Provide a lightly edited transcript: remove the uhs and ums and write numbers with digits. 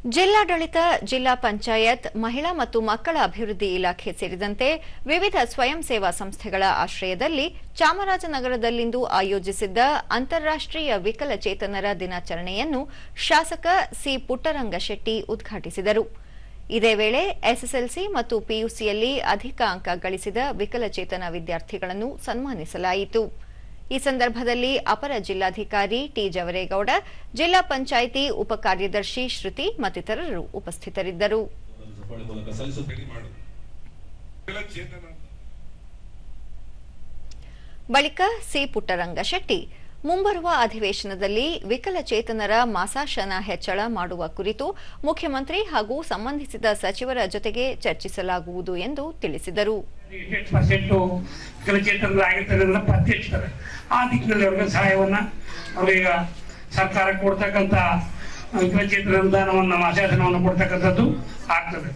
ಜಿಲ್ಲಾಡಳಿತ, ಜಿಲ್ಲಾ ಪಂಚಾಯತ್, ಮಹಿಳಾ ಮತ್ತು ಮಕ್ಕಳ ಅಭಿವೃದ್ಧಿ ಇಲಾಖೆ ಸೇರಿದಂತೆ ವಿವಿಧ ಸ್ವಯಂ ಸೇವಾ ಸಂಸ್ಥೆಗಳ ಆಶ್ರಯದಲ್ಲಿ ಚಾಮರಾಜನಗರದಲ್ಲಿಂದು ಆಯೋಜಿಸಿದ್ದ ಅಂತಾರಾಷ್ಟ್ರೀಯ ವಿಕಲಚೇತನರ ದಿನಾಚರಣೆಯನ್ನು ಶಾಸಕ ಸಿ ಪುಟ್ಟರಂಗಶೆಟ್ಟಿ ಉದ್ಘಾಟಿಸಿದರು. ಇದೇ ವೇಳೆ ಎಸ್ಎಸ್ಎಲ್ಸಿ ಮತ್ತು ಪಿಯುಸಿಯಲ್ಲಿ ಅಧಿಕ ಅಂಕ ಗಳಿಸಿದ ವಿಕಲಚೇತನ ವಿದ್ಯಾರ್ಥಿಗಳನ್ನು ಸನ್ಮಾನಿಸಲಾಯಿತು. ಈ ಸಂದರ್ಭದಲ್ಲಿ ಅಪರ ಜಿಲ್ಲಾಧಿಕಾರಿ ಟಿ ಜವರೇಗೌಡ, ಜಿಲ್ಲಾ ಪಂಚಾಯಿತಿ ಉಪ ಕಾರ್ಯದರ್ಶಿ ಶ್ರುತಿ ಮತ್ತಿತರರು ಉಪಸ್ಥಿತರಿದ್ದರು. ಬಳಿಕ ಸಿ ಪುಟ್ಟರಂಗಶೆಟ್ಟಿ ಮುಂಬರುವ ಅಧಿವೇಶನದಲ್ಲಿ ವಿಕಲಚೇತನರ ಮಾಸಾಶನ ಹೆಚ್ಚಳ ಮಾಡುವ ಕುರಿತು ಮುಖ್ಯಮಂತ್ರಿ ಹಾಗೂ ಸಂಬಂಧಿಸಿದ ಸಚಿವರ ಜೊತೆಗೆ ಚರ್ಚಿಸಲಾಗುವುದು ಎಂದು ತಿಳಿಸಿದರು. ಆ ದಿಕ್ಕಿನಲ್ಲಿ ಅವರಿಗೆ ಸಹಾಯವನ್ನ ಅವರೀಗ ಸರ್ಕಾರ ಕೊಡ್ತಕ್ಕಂಥ ವಿಕಲಚೇತನ ಅನುದಾನವನ್ನು ಮಾಸಾಶನವನ್ನು ಕೊಡ್ತಕ್ಕಂಥದ್ದು ಆಗ್ತದೆ.